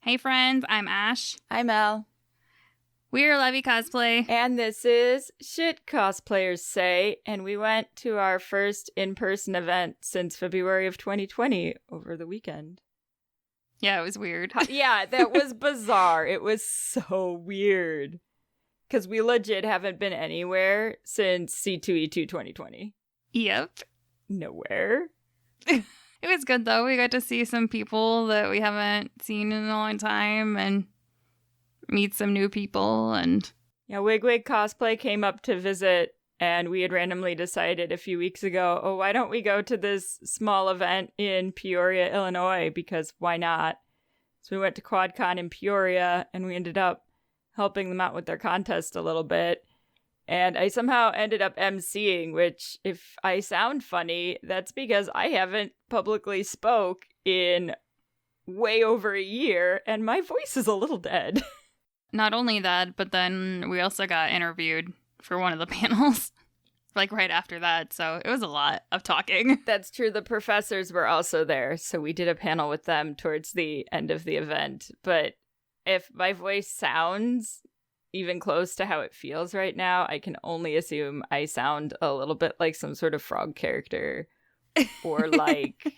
Hey friends, I'm Ash. I'm Mel. We're Vie Cosplay. And this is Shit Cosplayers Say, and we went to our first in-person event since February of 2020 over the weekend. Yeah, it was weird. Yeah, that was bizarre. It was so weird. Because we legit haven't been anywhere since C2E2 2020. Yep. Nowhere. It was good though. We got to see some people that we haven't seen in a long time and meet some new people. And yeah, Wig Cosplay came up to visit, and we had randomly decided a few weeks ago, oh, why don't we go to this small event in Peoria, Illinois, because why not? So we went to QuadCon in Peoria, and we ended up helping them out with their contest a little bit. And I somehow ended up emceeing, which, if I sound funny, that's because I haven't publicly spoke in way over a year, and my voice is a little dead. Not only that, but then we also got interviewed for one of the panels, like right after that. So it was a lot of talking. That's true. The professors were also there, so we did a panel with them towards the end of the event. But if my voice sounds even close to how it feels right now, I can only assume I sound a little bit like some sort of frog character or like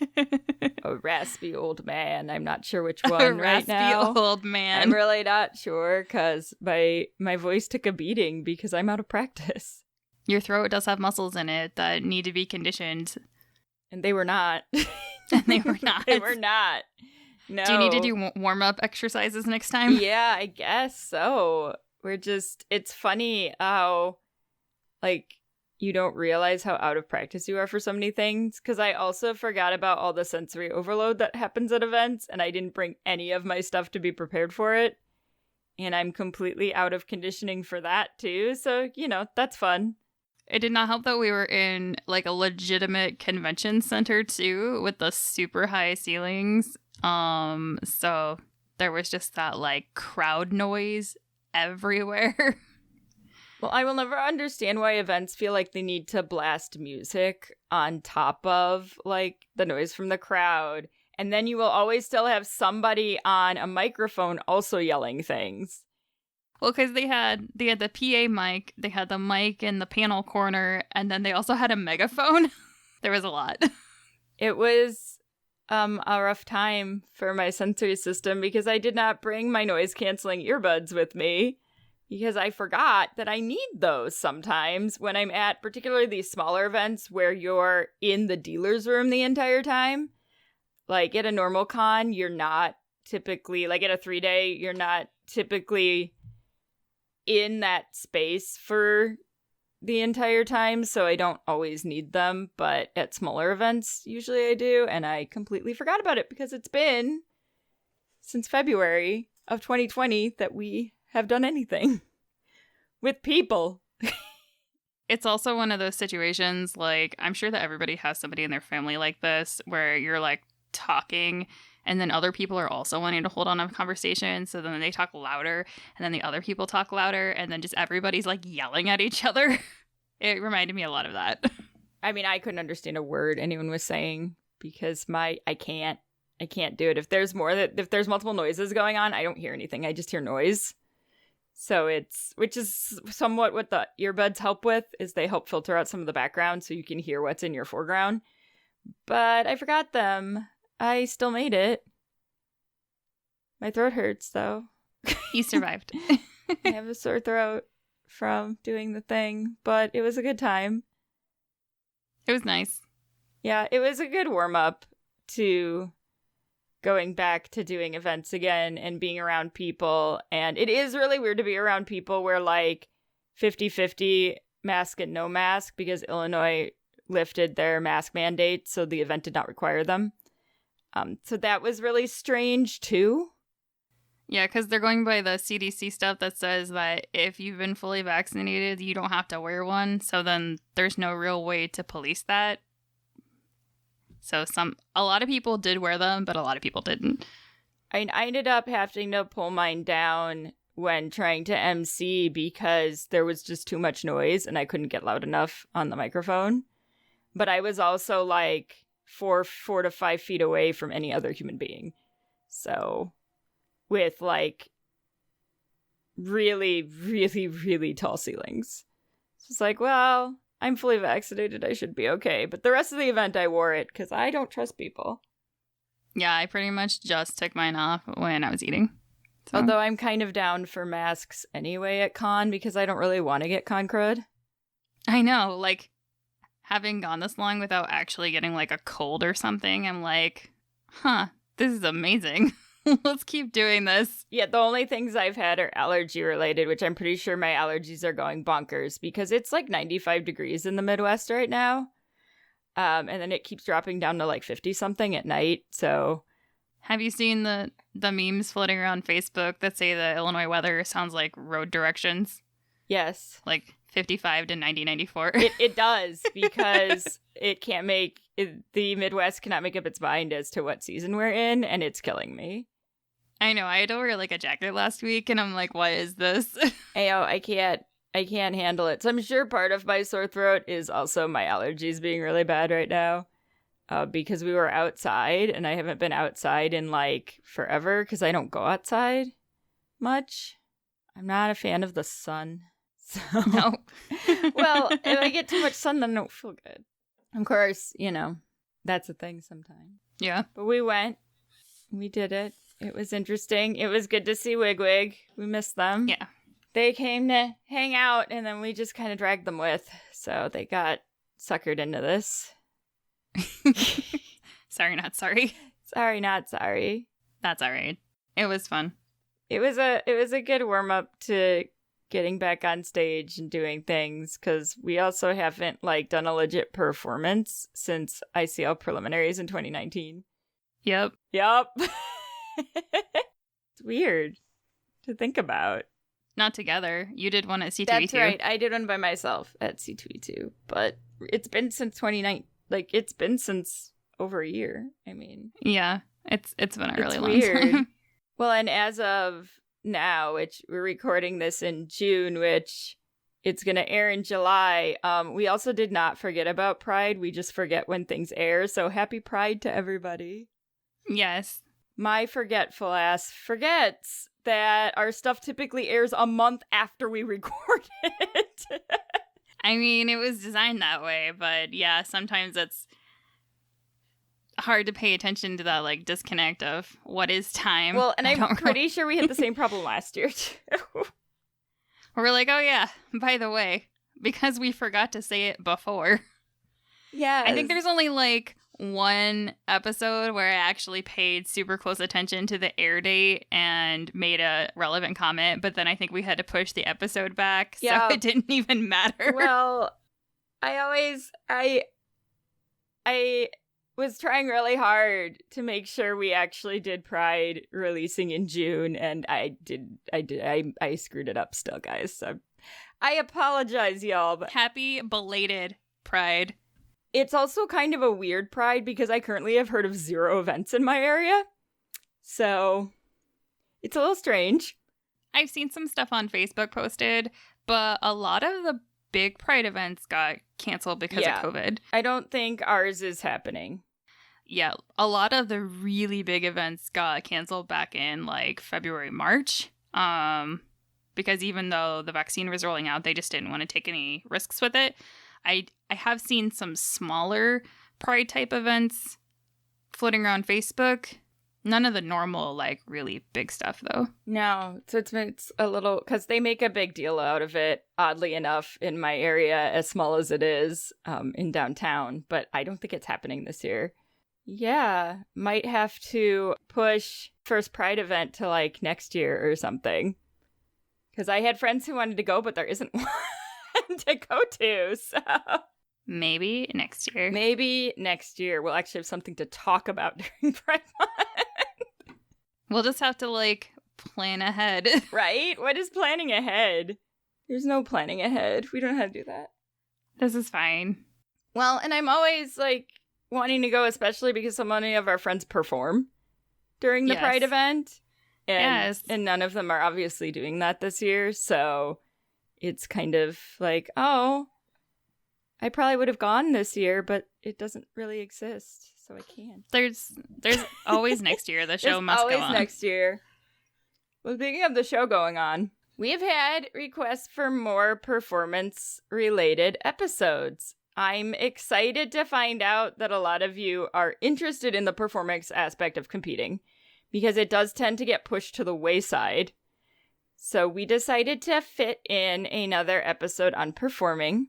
a raspy old man. I'm not sure which one right now. Raspy old man. I'm really not sure because my voice took a beating because I'm out of practice. Your throat does have muscles in it that need to be conditioned. And they were not. And they were not. They were not. No. Do you need to do warm-up exercises next time? Yeah, I guess so. It's funny how, like, you don't realize how out of practice you are for so many things. Because I also forgot about all the sensory overload that happens at events, and I didn't bring any of my stuff to be prepared for it. And I'm completely out of conditioning for that, too. So, that's fun. It did not help that we were in, like, a legitimate convention center, too, with the super high ceilings. So there was just that, like, crowd noise everywhere. Well, I will never understand why events feel like they need to blast music on top of, like, the noise from the crowd. And then you will always still have somebody on a microphone also yelling things. Well, because they had the PA mic, they had the mic in the panel corner, and then they also had a megaphone. There was a lot. It was a rough time for my sensory system because I did not bring my noise-canceling earbuds with me because I forgot that I need those sometimes when I'm at particularly these smaller events where you're in the dealer's room the entire time. Like at a normal con, you're not typically, like at a 3-day, you're not typically in that space for the entire time, so I don't always need them, but at smaller events, usually I do, and I completely forgot about it because it's been since February of 2020 that we have done anything with people. It's also one of those situations, like, I'm sure that everybody has somebody in their family like this, where you're, like, talking, and then other people are also wanting to hold on a conversation, so then they talk louder, and then the other people talk louder, and then just everybody's, like, yelling at each other. It reminded me a lot of that. I mean, I couldn't understand a word anyone was saying because I can't do it. If there's multiple noises going on, I don't hear anything. I just hear noise. So which is somewhat what the earbuds help with, is they help filter out some of the background so you can hear what's in your foreground. But I forgot them. I still made it. My throat hurts, though. You survived. I have a sore throat from doing the thing, but it was a good time. It was nice. Yeah, it was a good warm-up to going back to doing events again and being around people. And it is really weird to be around people where, like, 50-50 mask and no mask, because Illinois lifted their mask mandate, so the event did not require them. So that was really strange, too. Yeah, because they're going by the CDC stuff that says that if you've been fully vaccinated, you don't have to wear one. So then there's no real way to police that. So a lot of people did wear them, but a lot of people didn't. I ended up having to pull mine down when trying to MC because there was just too much noise and I couldn't get loud enough on the microphone. But I was also like 4 to 5 feet away from any other human being. So with like really, really, really tall ceilings. So it's like, well, I'm fully vaccinated. I should be okay. But the rest of the event, I wore it because I don't trust people. Yeah, I pretty much just took mine off when I was eating. So. Although I'm kind of down for masks anyway at con because I don't really want to get con crud. I know, like, having gone this long without actually getting, like, a cold or something, I'm like, this is amazing. Let's keep doing this. Yeah, the only things I've had are allergy related, which I'm pretty sure my allergies are going bonkers because it's like 95 degrees in the Midwest right now. And then it keeps dropping down to like 50 something at night. So have you seen the memes floating around Facebook that say the Illinois weather sounds like road directions? Yes. Like 55 to 90, 94. It does because the Midwest cannot make up its mind as to what season we're in, and it's killing me. I know. I had to wear like a jacket last week, and I'm like, what is this? I can't handle it. So I'm sure part of my sore throat is also my allergies being really bad right now. Because we were outside, and I haven't been outside in like forever because I don't go outside much. I'm not a fan of the sun. So no. Well, if I get too much sun, then I don't feel good. Of course, that's a thing sometimes. Yeah. But we went. We did it. It was interesting. It was good to see Wigwig. We missed them. Yeah. They came to hang out, and then we just kind of dragged them with. So they got suckered into this. Sorry, not sorry. Sorry, not sorry. That's all right. It was fun. It was a good warm up to getting back on stage and doing things because we also haven't like done a legit performance since ICL preliminaries in 2019. Yep. It's weird to think about. Not together. You did one at C2E2. That's right. I did one by myself at C2E2, but it's been since 2019. Like it's been since over a year. I mean, yeah, it's been a really long time. Well, and as of now, which we're recording this in June, which it's going to air in July. We also did not forget about Pride. We just forget when things air. So happy Pride to everybody. Yes. My forgetful ass forgets that our stuff typically airs a month after we record it. I mean, it was designed that way, but yeah, sometimes it's hard to pay attention to that like disconnect of what is time. Well, and I'm pretty sure we had the same problem last year too. We're like, oh yeah, by the way, because we forgot to say it before. Yeah. I think there's only like one episode where I actually paid super close attention to the air date and made a relevant comment, but then I think we had to push the episode back, so it didn't even matter. Well, I was trying really hard to make sure we actually did Pride releasing in June, and I screwed it up still, guys. So I apologize, y'all. But happy belated Pride. It's also kind of a weird Pride because I currently have heard of 0 events in my area. So it's a little strange. I've seen some stuff on Facebook posted, but a lot of the big Pride events got canceled because of COVID. I don't think ours is happening. Yeah, a lot of the really big events got canceled back in like February, March. Because even though the vaccine was rolling out, they just didn't want to take any risks with it. I have seen some smaller Pride type events floating around Facebook. None of the normal, like, really big stuff, though. No, so it's a little, because they make a big deal out of it, oddly enough, in my area, as small as it is, in downtown. But I don't think it's happening this year. Yeah, might have to push first Pride event to, like, next year or something. Because I had friends who wanted to go, but there isn't one to go to, so... Maybe next year. Maybe next year we'll actually have something to talk about during Pride Month. We'll just have to, like, plan ahead. Right? What is planning ahead? There's no planning ahead. We don't know how to do that. This is fine. Well, and I'm always, like, wanting to go, especially because so many of our friends perform during the Pride event. And, and none of them are obviously doing that this year, so it's kind of like, oh, I probably would have gone this year, but it doesn't really exist, so I can't. There's always next year. The show must go on. Always next year. Well, speaking of the show going on, we've had requests for more performance-related episodes. I'm excited to find out that a lot of you are interested in the performance aspect of competing, because it does tend to get pushed to the wayside. So we decided to fit in another episode on performing.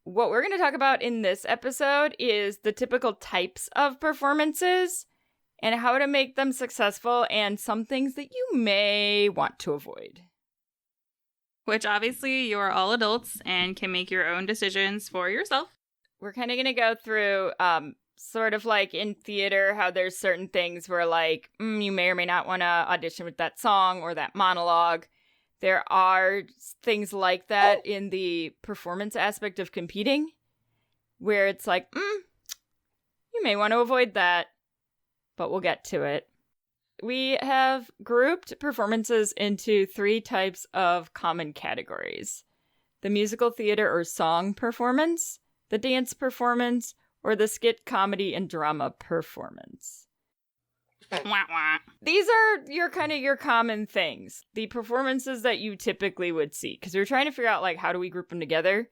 What we're going to talk about in this episode is the typical types of performances and how to make them successful, and some things that you may want to avoid. Which obviously you are all adults and can make your own decisions for yourself. We're kind of going to go through sort of like in theater, how there's certain things where like, you may or may not want to audition with that song or that monologue. There are things like that in the performance aspect of competing, where it's like, you may want to avoid that, but we'll get to it. We have grouped performances into 3 types of common categories: the musical theater or song performance, the dance performance, or the skit, comedy, and drama performance. Wah, wah. These are your common things, the performances that you typically would see, because we were trying to figure out like how do we group them together.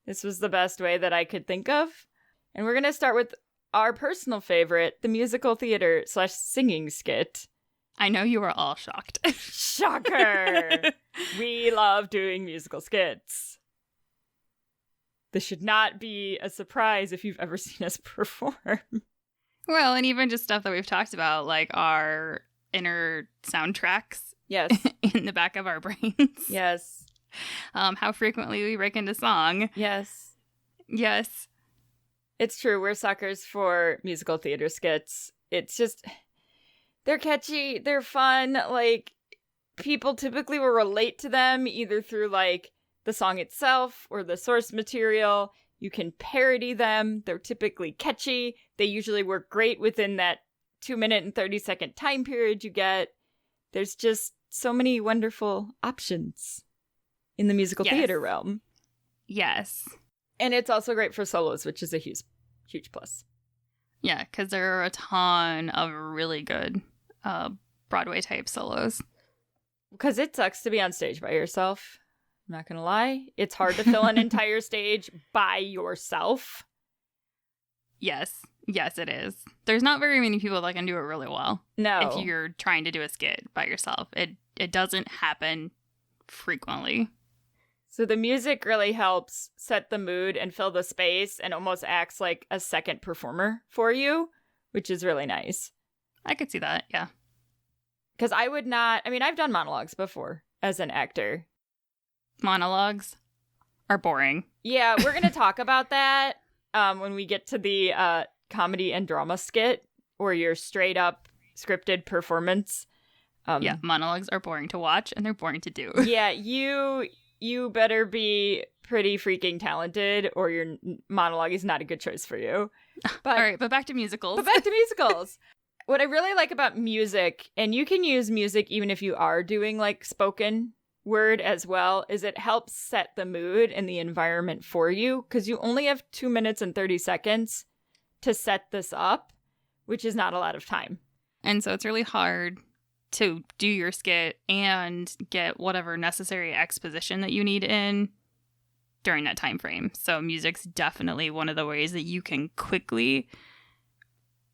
This was the best way that I could think of. And we're going to start with our personal favorite, the musical theater / singing skit. I know you are all shocked. Shocker! We love doing musical skits. This should not be a surprise if you've ever seen us perform. Well, and even just stuff that we've talked about, like our inner soundtracks. Yes. In the back of our brains. Yes. How frequently we break into song. Yes. Yes. It's true. We're suckers for musical theater skits. It's just, they're catchy. They're fun. Like, people typically will relate to them either through like the song itself or the source material. You can parody them. They're typically catchy. They usually work great within that 2-minute and 30-second time period you get. There's just so many wonderful options in the musical theater realm. Yes. And it's also great for solos, which is a huge plus. Yeah, because there are a ton of really good Broadway type solos. Because it sucks to be on stage by yourself. I'm not going to lie. It's hard to fill an entire stage by yourself. Yes. Yes, it is. There's not very many people that can do it really well. No. If you're trying to do a skit by yourself. It doesn't happen frequently. So the music really helps set the mood and fill the space and almost acts like a second performer for you, which is really nice. I could see that, yeah. Because I've done monologues before as an actor. Monologues are boring. Yeah, we're going to talk about that when we get to the comedy and drama skit, or your straight up scripted performance. Yeah, monologues are boring to watch and they're boring to do. Yeah, you better be pretty freaking talented or your monologue is not a good choice for you. But, all right, but back to musicals. What I really like about music, and you can use music even if you are doing like spoken word as well, is it helps set the mood and the environment for you, because you only have 2 minutes and 30 seconds to set this up, which is not a lot of time. And so it's really hard to do your skit and get whatever necessary exposition that you need in during that time frame. So music's definitely one of the ways that you can quickly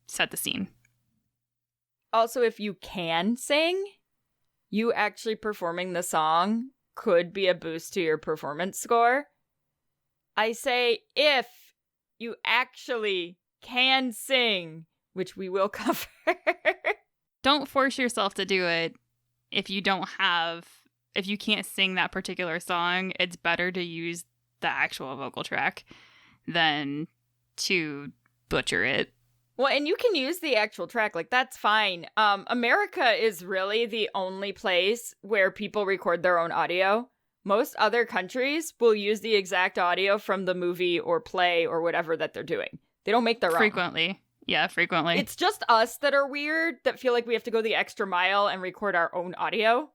set the scene. Also, if you can sing, you actually performing the song could be a boost to your performance score. I say if you actually can sing, which we will cover. Don't force yourself to do it if you can't sing that particular song. It's better to use the actual vocal track than to butcher it. Well, and you can use the actual track, like that's fine. America is really the only place where people record their own audio. Most other countries will use the exact audio from the movie or play or whatever that they're doing. They don't make their own. Frequently. Yeah, frequently. It's just us that are weird, that feel like we have to go the extra mile and record our own audio.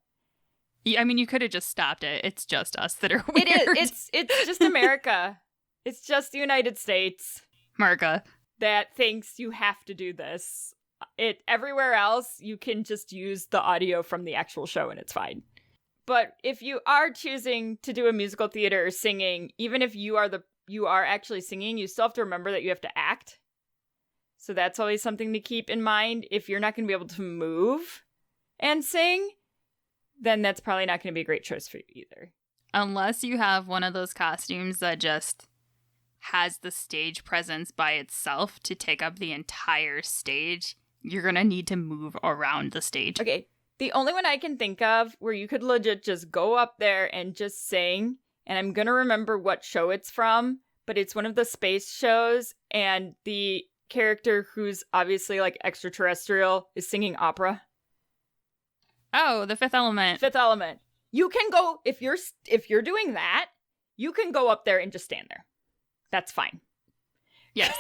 Yeah, I mean, you could have just stopped it. It's just us that are weird. It is. It's just America. It's just the United States. America. That thinks you have to do this. everywhere else, you can just use the audio from the actual show and it's fine. But if you are choosing to do a musical theater or singing, even if you are actually singing, you still have to remember that you have to act. So that's always something to keep in mind. If you're not going to be able to move and sing, then that's probably not going to be a great choice for you either. Unless you have one of those costumes that just has the stage presence by itself to take up the entire stage, you're going to need to move around the stage. Okay. The only one I can think of where you could legit just go up there and just sing, and I'm going to remember what show it's from, but it's one of the space shows, and the character who's obviously like extraterrestrial is singing opera. Oh, The Fifth Element. Fifth Element. You can go, if you're doing that, you can go up there and just stand there. That's fine. Yes.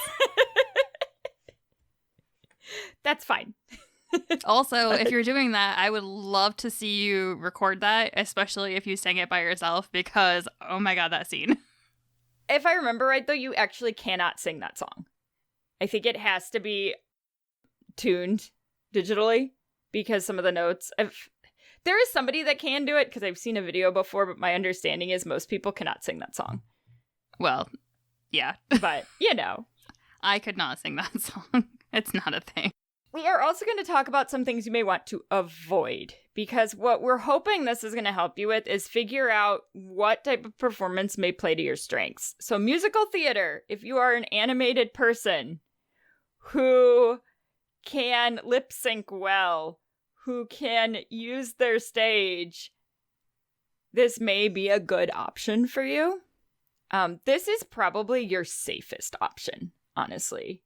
That's fine. Also, if you're doing that, I would love to see you record that, especially if you sang it by yourself, because, oh my god, that scene. If I remember right, though, you actually cannot sing that song. I think it has to be tuned digitally, because some of the notes... There is somebody that can do it, because I've seen a video before, but my understanding is most people cannot sing that song. Well, yeah. But, you know. I could not sing that song. It's not a thing. We are also going to talk about some things you may want to avoid, because what we're hoping this is going to help you with is figure out what type of performance may play to your strengths. So musical theater, if you are an animated person who can lip sync well, who can use their stage, this may be a good option for you. This is probably your safest option, honestly,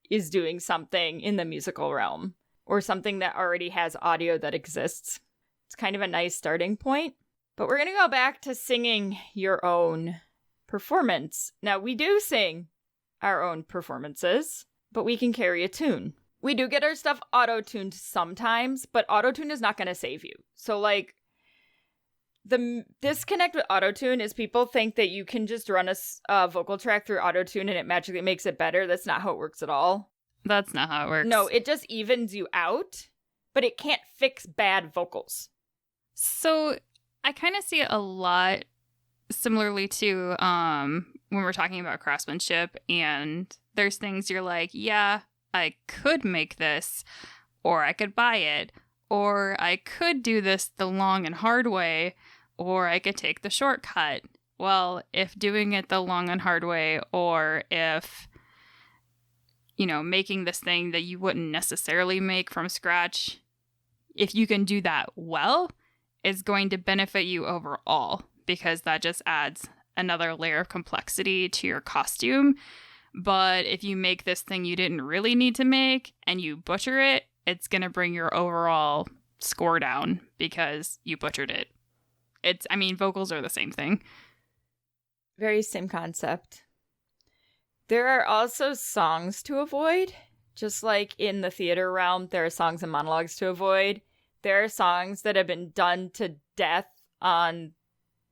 is doing something in the musical realm or something that already has audio that exists. It's kind of a nice starting point. But we're going to go back to singing your own performance. Now, we do sing our own performances, but we can carry a tune. We do get our stuff auto-tuned sometimes, but auto-tune is not going to save you. So, like, the disconnect with auto-tune is people think that you can just run a vocal track through auto-tune and it magically makes it better. That's not how it works at all. That's not how it works. No, it just evens you out, but it can't fix bad vocals. So I kind of see it a lot similarly to when we're talking about craftsmanship, and there's things you're like, yeah, I could make this, or I could buy it, or I could do this the long and hard way, or I could take the shortcut. Well, if doing it the long and hard way, or if, you know, making this thing that you wouldn't necessarily make from scratch, if you can do that well, it's going to benefit you overall, because that just adds another layer of complexity to your costume. But if you make this thing you didn't really need to make and you butcher it, it's going to bring your overall score down because you butchered it. Vocals are the same thing. Very same concept. There are also songs to avoid. Just like in the theater realm, there are songs and monologues to avoid. There are songs that have been done to death on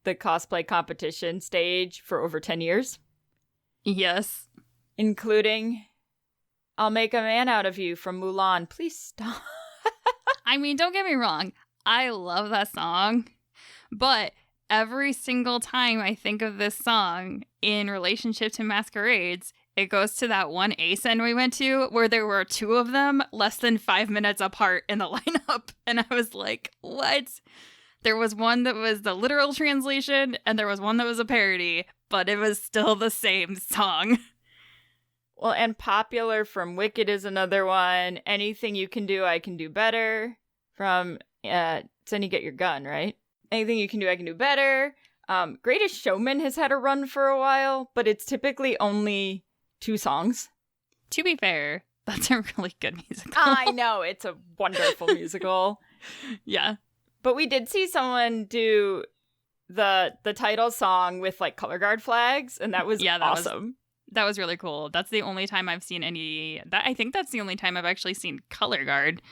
the cosplay competition stage for over 10 years. Yes. Including I'll Make a Man Out of You from Mulan. Please stop. Don't get me wrong. I love that song. But every single time I think of this song in relationship to masquerades, it goes to that one ASIN we went to where there were two of them less than 5 minutes apart in the lineup. And I was like, what? There was one that was the literal translation and there was one that was a parody, but it was still the same song. Well, and Popular from Wicked is another one. Anything You Can Do, I Can Do Better from Then You Get Your Gun, right? Anything You Can Do, I Can Do Better. Greatest Showman has had a run for a while, but it's typically only 2 songs. To be fair, that's a really good musical. I know, it's a wonderful musical. Yeah. But we did see someone do the title song with like color guard flags, and that was awesome. That was really cool. That's the only time I've seen I think that's the only time I've actually seen color guard.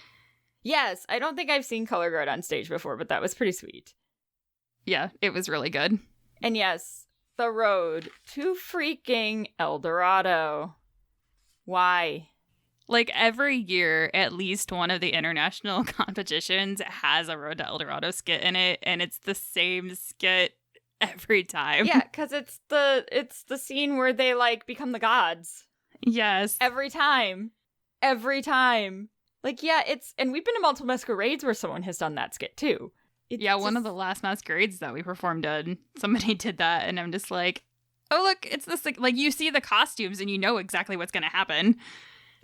Yes, I don't think I've seen color guard on stage before, but that was pretty sweet. Yeah, it was really good. And yes, the road to freaking El Dorado. Why? Like, every year, at least one of the international competitions has a Road to El Dorado skit in it, and it's the same skit every time. Yeah, because it's the scene where they, like, become the gods. Yes. Every time. Every time. Like, yeah, and we've been to multiple masquerades where someone has done that skit, too. One of the last masquerades that we performed in, somebody did that, and I'm just like, oh, look, it's this, like, you see the costumes and you know exactly what's going to happen.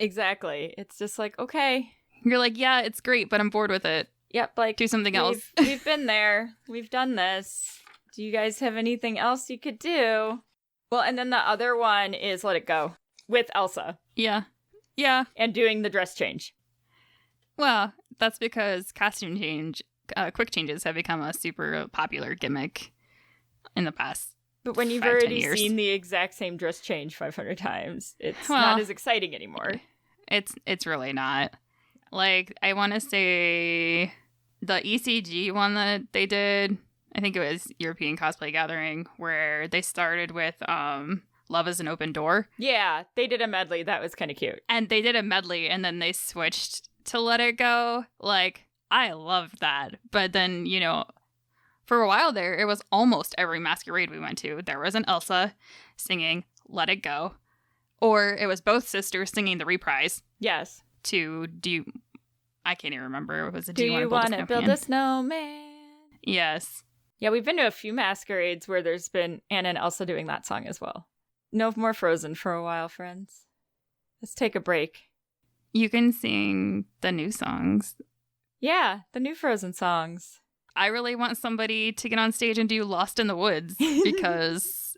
Exactly. It's just like, okay. You're like, yeah, it's great, but I'm bored with it. Yep, like, do something else. We've been there. We've done this. Do you guys have anything else you could do? Well, and then the other one is Let It Go with Elsa. Yeah. Yeah. And doing the dress change. Well, that's because costume change, quick changes have become a super popular gimmick in the past. But when you've already seen the exact same dress change 500 times, it's not as exciting anymore. It's really not. Like, I want to say the ECG one that they did, I think it was European Cosplay Gathering, where they started with Love is an Open Door. Yeah, they did a medley. That was kind of cute. And they did a medley, and then they switched to Let It Go. Like, I loved that. But then, you know, for a while there, it was almost every masquerade we went to. There was an Elsa singing Let It Go. Or it was both sisters singing the reprise. Yes. I can't even remember. Was it Do you want to build a snowman? Yes. Yeah, we've been to a few masquerades where there's been Anna and Elsa doing that song as well. No more Frozen for a while, friends. Let's take a break. You can sing the new songs. Yeah, the new Frozen songs. I really want somebody to get on stage and do Lost in the Woods because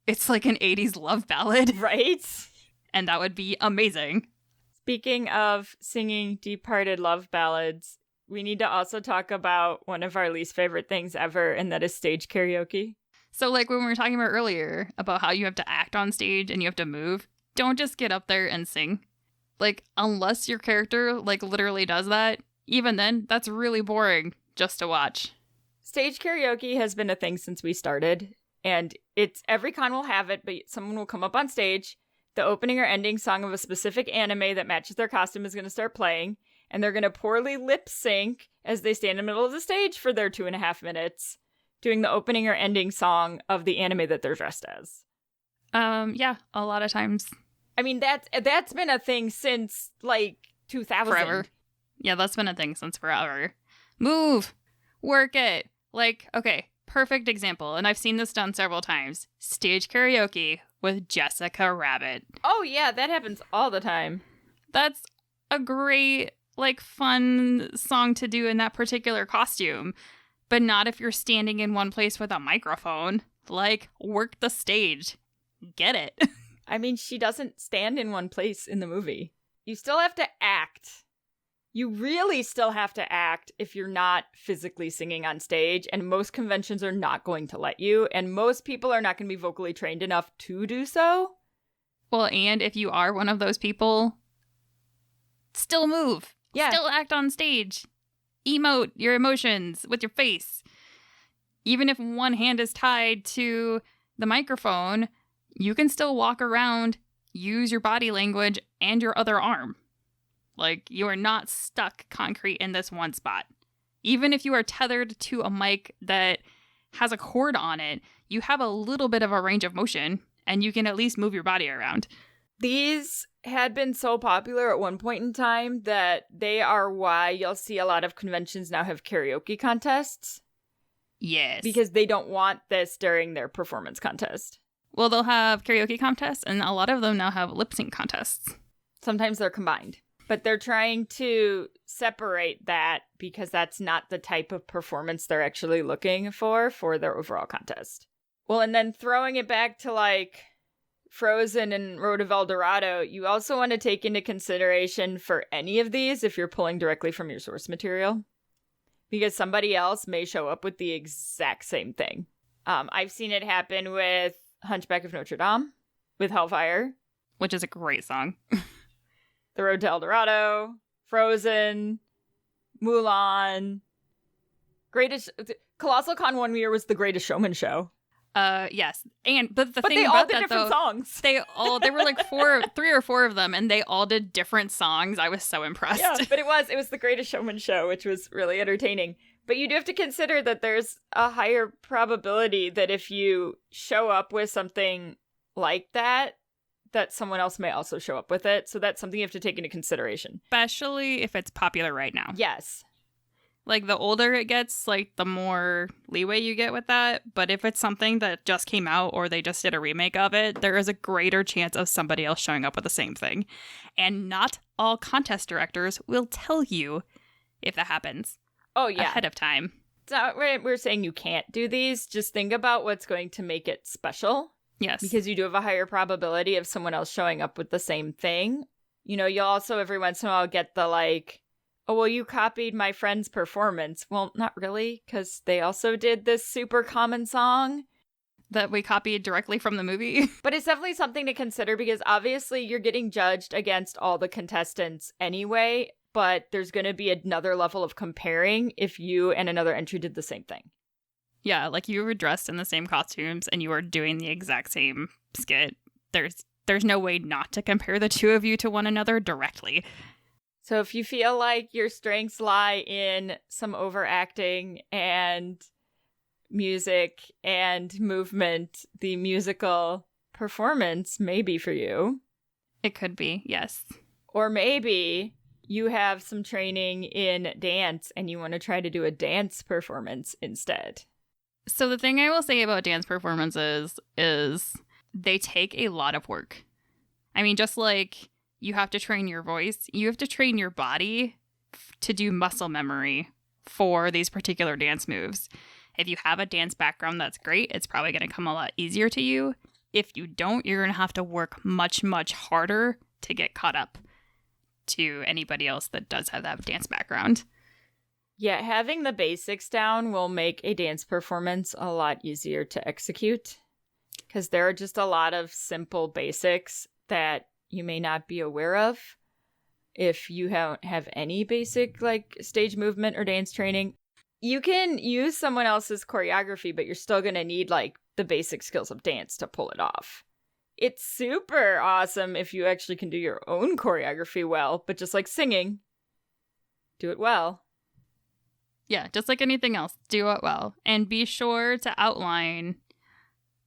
it's like an 80s love ballad. Right? And that would be amazing. Speaking of singing deep-hearted love ballads, we need to also talk about one of our least favorite things ever, and that is stage karaoke. So, like, when we were talking about earlier about how you have to act on stage and you have to move, don't just get up there and sing. Like, unless your character, like, literally does that, even then, that's really boring just to watch. Stage karaoke has been a thing since we started, and it's every con will have it, but someone will come up on stage, the opening or ending song of a specific anime that matches their costume is going to start playing, and they're going to poorly lip sync as they stand in the middle of the stage for their 2.5 minutes, doing the opening or ending song of the anime that they're dressed as. Yeah, a lot of times. I mean, that's been a thing since, like, 2000. Forever. Yeah, that's been a thing since forever. Move! Work it! Like, okay, perfect example, and I've seen this done several times. Stage karaoke with Jessica Rabbit. Oh, yeah, that happens all the time. That's a great, like, fun song to do in that particular costume. But not if you're standing in one place with a microphone. Like, work the stage. Get it. I mean, she doesn't stand in one place in the movie. You still have to act. You really still have to act if you're not physically singing on stage, and most conventions are not going to let you, and most people are not going to be vocally trained enough to do so. Well, and if you are one of those people, still move. Yeah. Still act on stage. Emote your emotions with your face. Even if one hand is tied to the microphone, you can still walk around, use your body language and your other arm. Like, you are not stuck concrete in this one spot. Even if you are tethered to a mic that has a cord on it, you have a little bit of a range of motion, and you can at least move your body around. These had been so popular at one point in time that they are why you'll see a lot of conventions now have karaoke contests. Yes. Because they don't want this during their performance contest. Well, they'll have karaoke contests, and a lot of them now have lip sync contests. Sometimes they're combined. But they're trying to separate that because that's not the type of performance they're actually looking for their overall contest. Well, and then throwing it back to, like, Frozen and Road of El Dorado, you also want to take into consideration for any of these if you're pulling directly from your source material. Because somebody else may show up with the exact same thing. I've seen it happen with Hunchback of Notre Dame, with Hellfire. Which is a great song. The Road to El Dorado, Frozen, Mulan. Colossal Con one year was the Greatest Showman show. Yes. But the But thing they all about did that different though, songs. there were like 3 or 4 of them, and they all did different songs. I was so impressed. Yeah, but it was the Greatest Showman show, which was really entertaining. But you do have to consider that there's a higher probability that if you show up with something like that someone else may also show up with it. So that's something you have to take into consideration. Especially if it's popular right now. Yes. Like, the older it gets, like, the more leeway you get with that. But if it's something that just came out or they just did a remake of it, there is a greater chance of somebody else showing up with the same thing. And not all contest directors will tell you if that happens. Oh, yeah. Ahead of time. It's not right. We're saying you can't do these. Just think about what's going to make it special. Yes. Because you do have a higher probability of someone else showing up with the same thing. You know, you'll also every once in a while get the like, oh, well, you copied my friend's performance. Well, not really, because they also did this super common song that we copied directly from the movie. But it's definitely something to consider because obviously you're getting judged against all the contestants anyway, but there's going to be another level of comparing if you and another entry did the same thing. Yeah, like you were dressed in the same costumes and you were doing the exact same skit. There's no way not to compare the two of you to one another directly. So if you feel like your strengths lie in some overacting and music and movement, the musical performance may be for you. It could be, yes. Or maybe you have some training in dance and you want to try to do a dance performance instead. So the thing I will say about dance performances is they take a lot of work. I mean, just like you have to train your voice, you have to train your body to do muscle memory for these particular dance moves. If you have a dance background, that's great. It's probably going to come a lot easier to you. If you don't, you're going to have to work much, much harder to get caught up to anybody else that does have that dance background. Yeah, having the basics down will make a dance performance a lot easier to execute because there are just a lot of simple basics that you may not be aware of if you don't have any basic like stage movement or dance training. You can use someone else's choreography, but you're still going to need like the basic skills of dance to pull it off. It's super awesome if you actually can do your own choreography well, but just like singing, do it well. Yeah, just like anything else, do it well. And be sure to outline,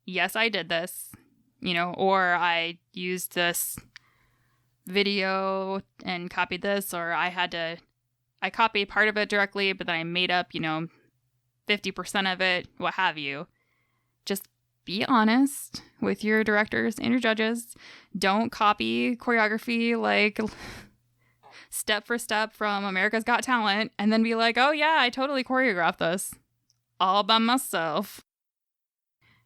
yes, I did this, or I used this video and copied this, or I copied part of it directly, but then I made up, 50% of it, what have you. Just be honest with your directors and your judges. Don't copy choreography like step for step from America's Got Talent and then be like, oh yeah, I totally choreographed this all by myself.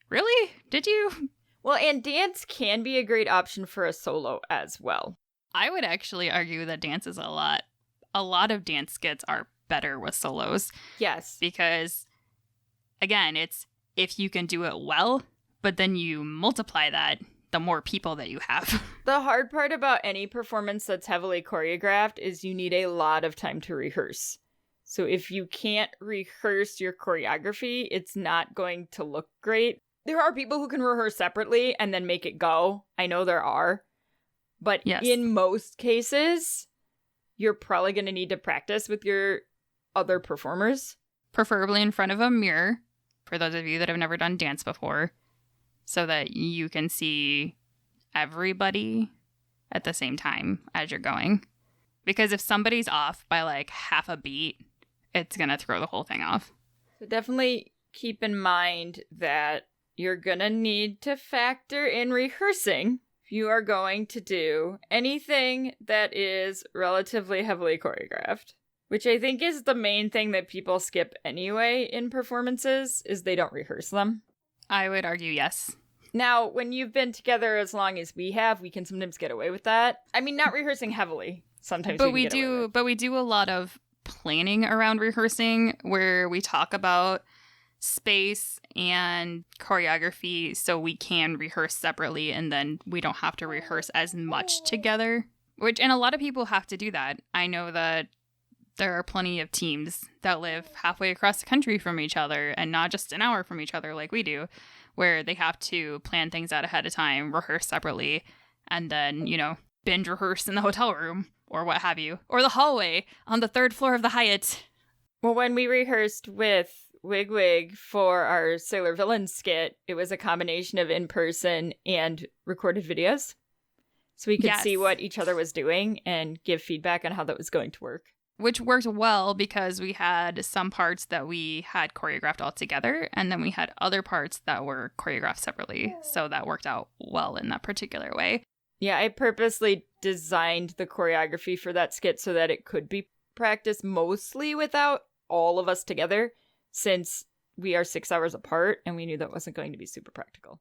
Really? Did you? Well, and dance can be a great option for a solo as well. I would actually argue that dance is a lot of dance skits are better with solos. Yes. Because, again, it's if you can do it well, but then you multiply that, the more people that you have. The hard part about any performance that's heavily choreographed is you need a lot of time to rehearse. So if you can't rehearse your choreography, it's not going to look great. There are people who can rehearse separately and then make it go. I know there are. But yes, in most cases, you're probably going to need to practice with your other performers. Preferably in front of a mirror, for those of you that have never done dance before, so that you can see everybody at the same time as you're going. Because if somebody's off by like half a beat, it's going to throw the whole thing off. So definitely keep in mind that you're going to need to factor in rehearsing if you are going to do anything that is relatively heavily choreographed, which I think is the main thing that people skip anyway in performances, is they don't rehearse them. I would argue yes. Now, when you've been together as long as we have, we can sometimes get away with that. I mean, not rehearsing heavily. Sometimes we do, but we do a lot of planning around rehearsing where we talk about space and choreography so we can rehearse separately and then we don't have to rehearse as much together. And a lot of people have to do that. I know that there are plenty of teams that live halfway across the country from each other and not just an hour from each other like we do, where they have to plan things out ahead of time, rehearse separately, and then, binge rehearse in the hotel room or what have you, or the hallway on the 3rd floor of the Hyatt. Well, when we rehearsed with Wigwig for our Sailor Villain skit, it was a combination of in-person and recorded videos. So we could see what each other was doing and give feedback on how that was going to work. Which worked well because we had some parts that we had choreographed all together, and then we had other parts that were choreographed separately. So that worked out well in that particular way. Yeah, I purposely designed the choreography for that skit so that it could be practiced mostly without all of us together, since we are 6 hours apart and we knew that wasn't going to be super practical.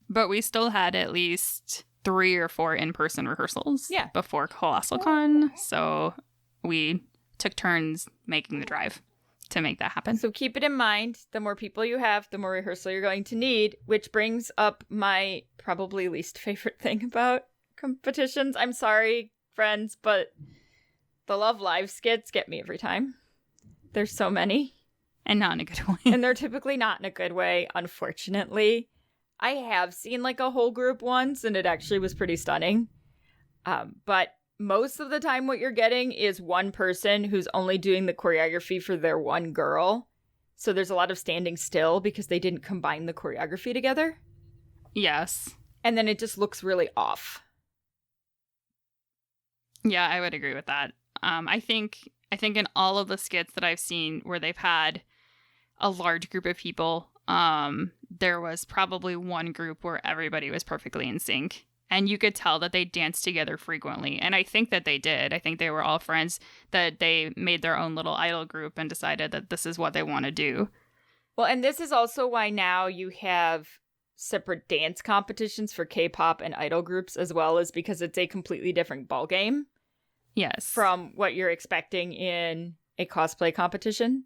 But we still had at least 3 or 4 in-person rehearsals before Colossal Con, so we took turns making the drive to make that happen. So keep it in mind, the more people you have, the more rehearsal you're going to need, which brings up my probably least favorite thing about competitions. I'm sorry, friends, but the Love Live skits get me every time. There's so many. And not in a good way. And they're typically not in a good way, unfortunately. I have seen like a whole group once, and it actually was pretty stunning. But most of the time what you're getting is one person who's only doing the choreography for their one girl. So there's a lot of standing still because they didn't combine the choreography together. Yes. And then it just looks really off. Yeah, I would agree with that. I think in all of the skits that I've seen where they've had a large group of people, there was probably one group where everybody was perfectly in sync. And you could tell that they danced together frequently. And I think that they did. I think they were all friends, that they made their own little idol group and decided that this is what they want to do. Well, and this is also why now you have separate dance competitions for K-pop and idol groups, as well as because it's a completely different ballgame. Yes. From what you're expecting in a cosplay competition.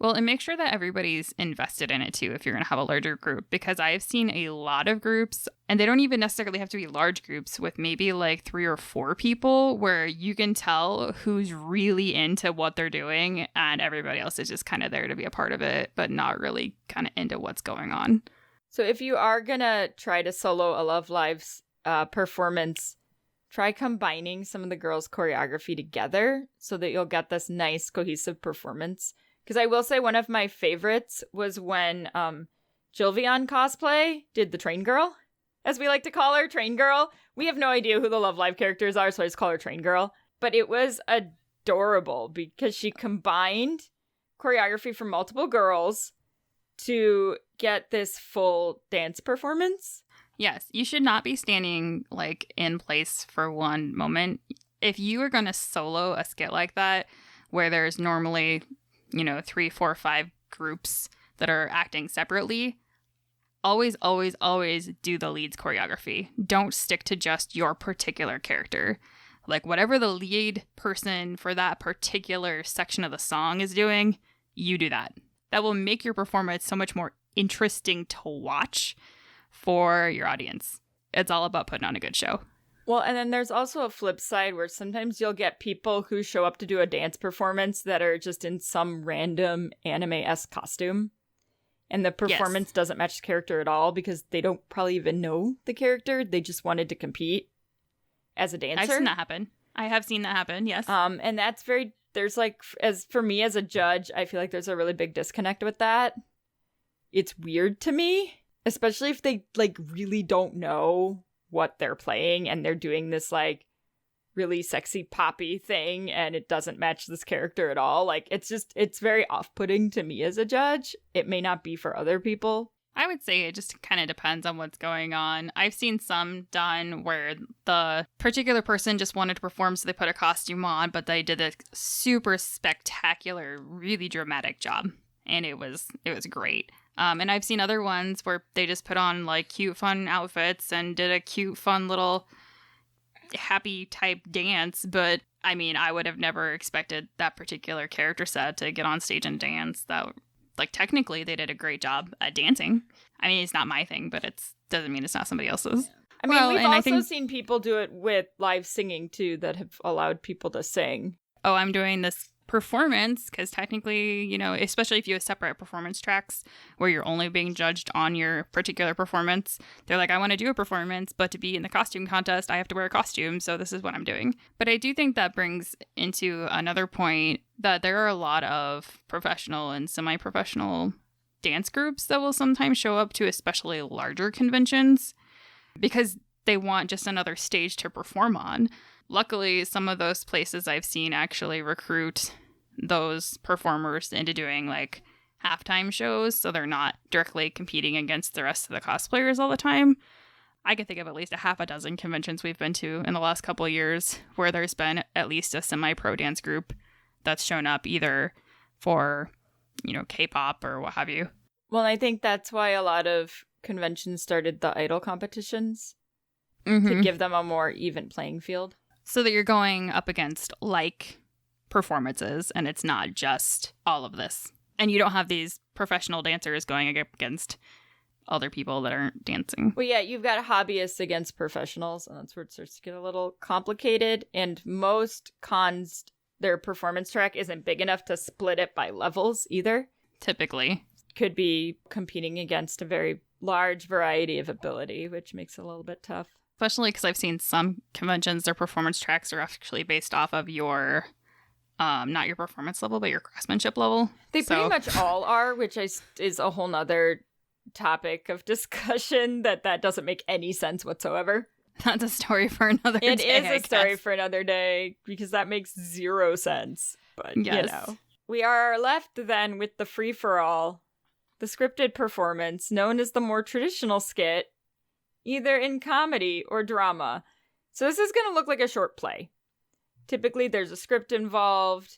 Well, and make sure that everybody's invested in it too if you're going to have a larger group, because I've seen a lot of groups, and they don't even necessarily have to be large groups, with maybe like 3 or 4 people where you can tell who's really into what they're doing and everybody else is just kind of there to be a part of it, but not really kind of into what's going on. So if you are going to try to solo a Love Live's performance, try combining some of the girls' choreography together so that you'll get this nice cohesive performance. Because I will say one of my favorites was when Jilvion Cosplay did the Train Girl, as we like to call her, Train Girl. We have no idea who the Love Live characters are, so I just call her Train Girl. But it was adorable because she combined choreography from multiple girls to get this full dance performance. Yes, you should not be standing like in place for one moment. If you are going to solo a skit like that, where there's normally 3, 4, 5 groups that are acting separately, always, always, always do the lead's choreography. Don't stick to just your particular character. Like whatever the lead person for that particular section of the song is doing, you do that. That will make your performance so much more interesting to watch for your audience. It's all about putting on a good show. Well, and then there's also a flip side where sometimes you'll get people who show up to do a dance performance that are just in some random anime-esque costume. And the performance doesn't match the character at all because they don't probably even know the character. They just wanted to compete as a dancer. I've seen that happen. I have seen that happen, yes. And that's there's like, as for me as a judge, I feel like there's a really big disconnect with that. It's weird to me, especially if they like really don't know what they're playing and they're doing this like really sexy poppy thing and it doesn't match this character at all. Like it's very off-putting to me as a judge. It may not be for other people. I would say it just kind of depends on what's going on. I've seen some done where the particular person just wanted to perform, so they put a costume on, but they did a super spectacular, really dramatic job, and it was great. And I've seen other ones where they just put on like cute, fun outfits and did a cute, fun little happy type dance. But I mean, I would have never expected that particular character set to get on stage and dance. That, like, technically they did a great job at dancing. I mean, it's not my thing, but it doesn't mean it's not somebody else's. I mean, we've also seen people do it with live singing too that have allowed people to sing. Oh, I'm doing this performance, because technically, you know, especially if you have separate performance tracks where you're only being judged on your particular performance, they're like, I want to do a performance, but to be in the costume contest, I have to wear a costume, so this is what I'm doing. But I do think that brings into another point that there are a lot of professional and semi-professional dance groups that will sometimes show up to especially larger conventions because they want just another stage to perform on. Luckily, some of those places I've seen actually recruit those performers into doing like halftime shows, so they're not directly competing against the rest of the cosplayers all the time. I can think of at least a half a dozen conventions we've been to in the last couple of years where there's been at least a semi-pro dance group that's shown up either for, you know, K-pop or what have you. Well, I think that's why a lot of conventions started the idol competitions Mm-hmm. to give them a more even playing field. So that you're going up against like performances and it's not just all of this. And you don't have these professional dancers going up against other people that aren't dancing. Well, yeah, you've got hobbyists against professionals, and that's where it starts to get a little complicated. And most cons, their performance track isn't big enough to split it by levels either. Typically. Could be competing against a very large variety of ability, which makes it a little bit tough. Especially because I've seen some conventions, their performance tracks are actually based off of your, not your performance level, but your craftsmanship level. They pretty much all are, which is a whole nother topic of discussion that doesn't make any sense whatsoever. That's a story for another day. It is a story for another day because that makes zero sense. But, yes. You know. We are left then with the free-for-all, the scripted performance known as the more traditional skit, either in comedy or drama. So this is going to look like a short play. Typically, there's a script involved.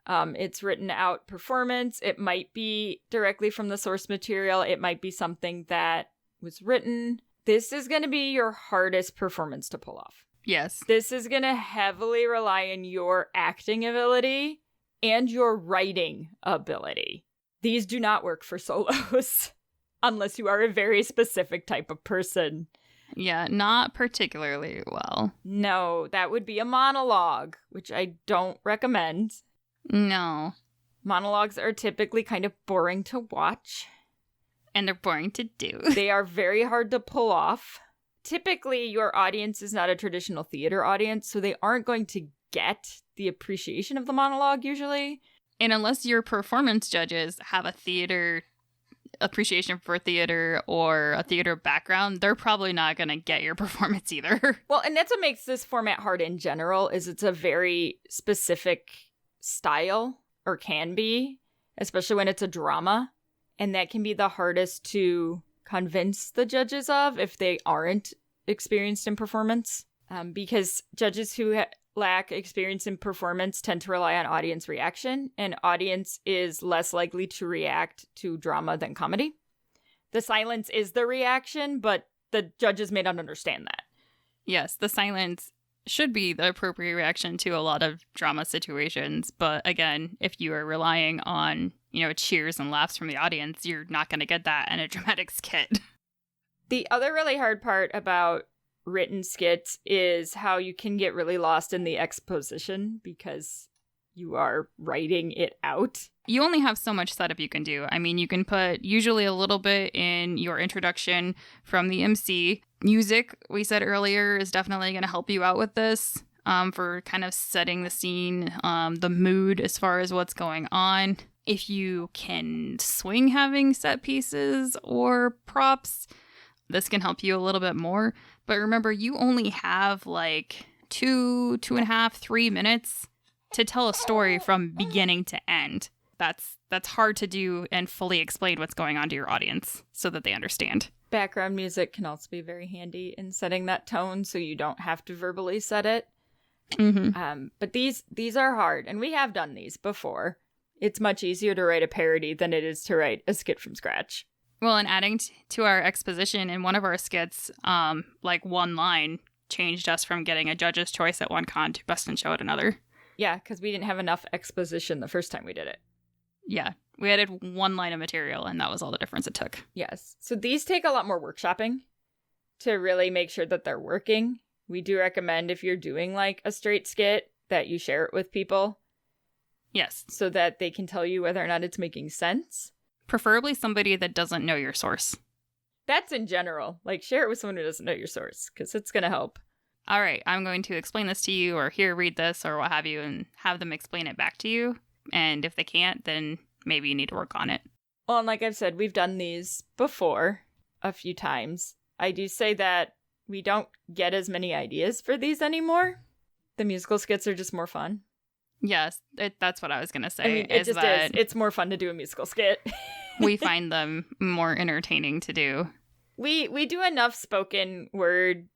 It's written out performance. It might be directly from the source material. It might be something that was written. This is going to be your hardest performance to pull off. Yes. This is going to heavily rely on your acting ability and your writing ability. These do not work for solos unless you are a very specific type of person. Yeah, not particularly well. No, that would be a monologue, which I don't recommend. No. Monologues are typically kind of boring to watch. And they're boring to do. They are very hard to pull off. Typically, your audience is not a traditional theater audience, so they aren't going to get the appreciation of the monologue usually. And unless your performance judges have a theater appreciation for theater or a theater background, they're probably not going to get your performance either. Well, and that's what makes this format hard in general, is it's a very specific style, or can be, especially when it's a drama. And that can be the hardest to convince the judges of if they aren't experienced in performance. Because judges who lack experience in performance tend to rely on audience reaction, and audience is less likely to react to drama than comedy. The silence is the reaction, but the judges may not understand that. Yes, the silence should be the appropriate reaction to a lot of drama situations. But again, if you are relying on, you know, cheers and laughs from the audience, you're not going to get that in a dramatic skit. The other really hard part about written skits is how you can get really lost in the exposition because you are writing it out. You only have so much setup you can do. I mean, you can put usually a little bit in your introduction from the MC. Music, we said earlier, is definitely going to help you out with this for kind of setting the scene, the mood as far as what's going on. If you can swing having set pieces or props, this can help you a little bit more. But remember, you only have like 2.5, 3 minutes to tell a story from beginning to end. That's hard to do and fully explain what's going on to your audience so that they understand. Background music can also be very handy in setting that tone so you don't have to verbally set it. Mm-hmm. But these are hard, and we have done these before. It's much easier to write a parody than it is to write a skit from scratch. Well, and adding to our exposition in one of our skits, like one line changed us from getting a judge's choice at one con to best in show at another. Yeah, because we didn't have enough exposition the first time we did it. Yeah, we added one line of material, and that was all the difference it took. Yes. So these take a lot more workshopping to really make sure that they're working. We do recommend if you're doing like a straight skit that you share it with people. Yes. So that they can tell you whether or not it's making sense. Preferably somebody that doesn't know your source. That's in general. Like, share it with someone who doesn't know your source, because it's going to help. All right, I'm going to explain this to you, or here, read this, or what have you, and have them explain it back to you. And if they can't, then maybe you need to work on it. Well, and like I've said, we've done these before a few times. I do say that we don't get as many ideas for these anymore. The musical skits are just more fun. Yes, that's what I was going to say. I mean, it just is. It's more fun to do a musical skit. We find them more entertaining to do. We do enough spoken word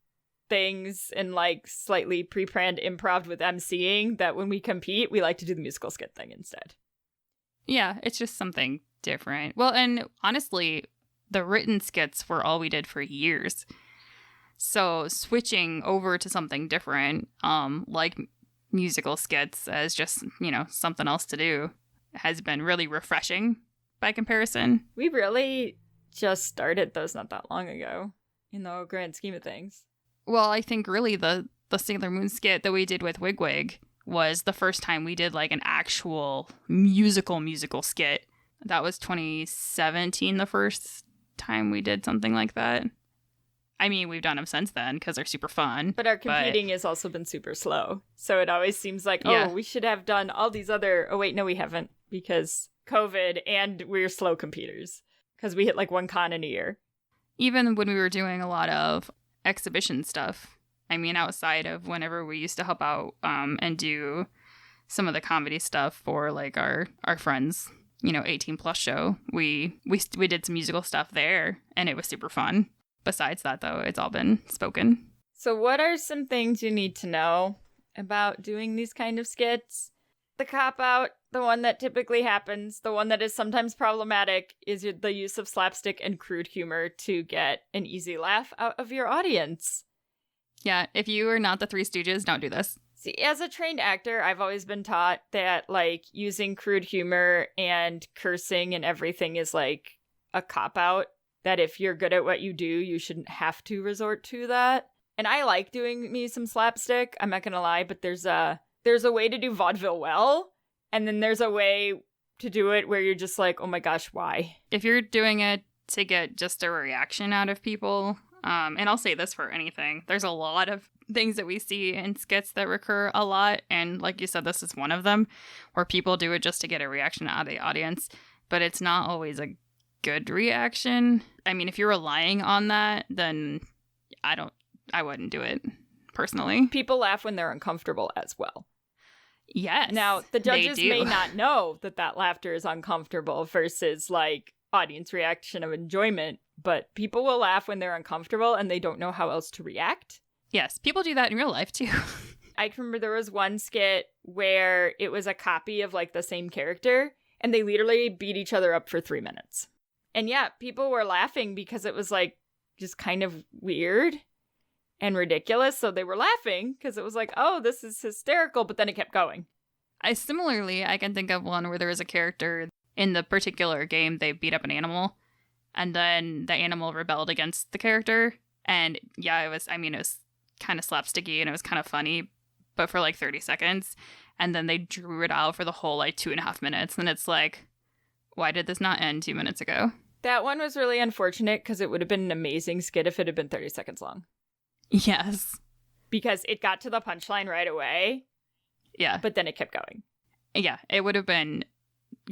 things and like slightly pre-planned improv with emceeing that when we compete, we like to do the musical skit thing instead. Yeah, it's just something different. Well, and honestly, the written skits were all we did for years. So switching over to something different, like musical skits as just, something else to do has been really refreshing by comparison. We really just started those not that long ago in the grand scheme of things. Well, I think really the Sailor Moon skit that we did with Wigwig was the first time we did like an actual musical skit. That was 2017, the first time we did something like that. I mean, we've done them since then because they're super fun. But our competing has also been super slow. So it always seems like, Yeah. we should have done all these other... Oh, wait, no, we haven't. Because COVID and we're slow competers. Because we hit like one con in a year. Even when we were doing a lot of exhibition stuff, I mean, outside of whenever we used to help out and do some of the comedy stuff for like our friends, 18 plus show, we did some musical stuff there and it was super fun. Besides that, though, it's all been spoken. So what are some things you need to know about doing these kind of skits? The cop-out, the one that typically happens, the one that is sometimes problematic, is the use of slapstick and crude humor to get an easy laugh out of your audience. Yeah, if you are not the Three Stooges, don't do this. See, as a trained actor, I've always been taught that, like, using crude humor and cursing and everything is, like, a cop-out. That if you're good at what you do, you shouldn't have to resort to that. And I like doing me some slapstick, I'm not gonna lie, but there's a way to do vaudeville well, and then there's a way to do it where you're just like, oh my gosh, why? If you're doing it to get just a reaction out of people, and I'll say this for anything, there's a lot of things that we see in skits that recur a lot, and like you said, this is one of them, where people do it just to get a reaction out of the audience, but it's not always a good reaction. I mean, if you're relying on that, then I wouldn't do it personally. People laugh when they're uncomfortable as well. Yes. Now, the judges may not know that laughter is uncomfortable versus like audience reaction of enjoyment, but people will laugh when they're uncomfortable and they don't know how else to react. Yes, people do that in real life too. I can remember there was one skit where it was a copy of like the same character and they literally beat each other up for 3 minutes. And yeah, people were laughing because it was like just kind of weird and ridiculous. So they were laughing because it was like, oh, this is hysterical. But then it kept going. I can think of one where there was a character in the particular game, they beat up an animal and then the animal rebelled against the character. And yeah, it was kind of slapsticky and it was kind of funny, but for like 30 seconds. And then they drew it out for the whole like 2.5 minutes. And it's like, why did this not end 2 minutes ago? That one was really unfortunate because it would have been an amazing skit if it had been 30 seconds long. Yes. Because it got to the punchline right away. Yeah. But then it kept going. Yeah, it would have been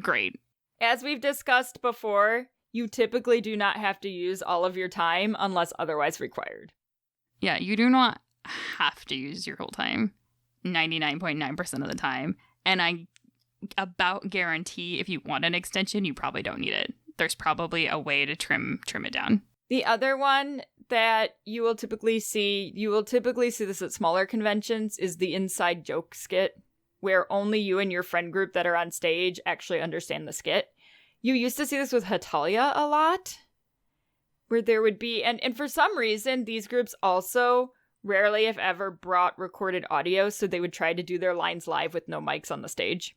great. As we've discussed before, you typically do not have to use all of your time unless otherwise required. Yeah, you do not have to use your whole time 99.9% of the time. And I about guarantee if you want an extension, you probably don't need it. There's probably a way to trim it down. The other one that you will typically see this at smaller conventions, is the inside joke skit, where only you and your friend group that are on stage actually understand the skit. You used to see this with Hatalia a lot, where there would be, and for some reason, these groups also rarely, if ever, brought recorded audio, so they would try to do their lines live with no mics on the stage.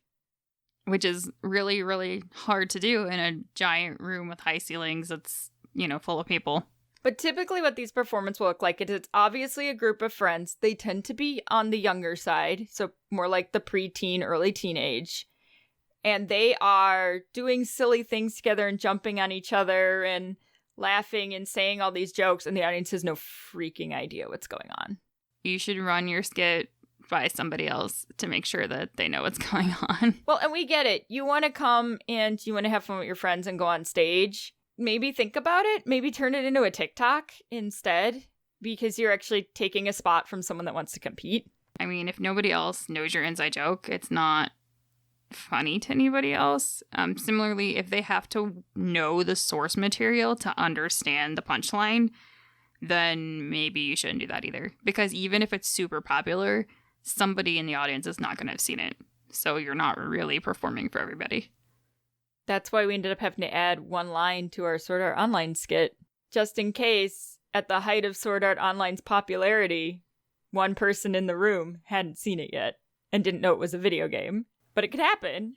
Which is really, really hard to do in a giant room with high ceilings that's, full of people. But typically what these performances will look like, it's obviously a group of friends. They tend to be on the younger side, so more like the pre-teen, early teenage. and they are doing silly things together and jumping on each other and laughing and saying all these jokes, and the audience has no freaking idea what's going on. You should run your skit by somebody else to make sure that they know what's going on. Well, and we get it. You want to come and you want to have fun with your friends and go on stage. Maybe think about it. Maybe turn it into a TikTok instead, because you're actually taking a spot from someone that wants to compete. I mean, if nobody else knows your inside joke, it's not funny to anybody else. Similarly, if they have to know the source material to understand the punchline, then maybe you shouldn't do that either. Because even if it's super popular, somebody in the audience is not going to have seen it. So you're not really performing for everybody. That's why we ended up having to add one line to our Sword Art Online skit, just in case, at the height of Sword Art Online's popularity, one person in the room hadn't seen it yet and didn't know it was a video game. But it could happen,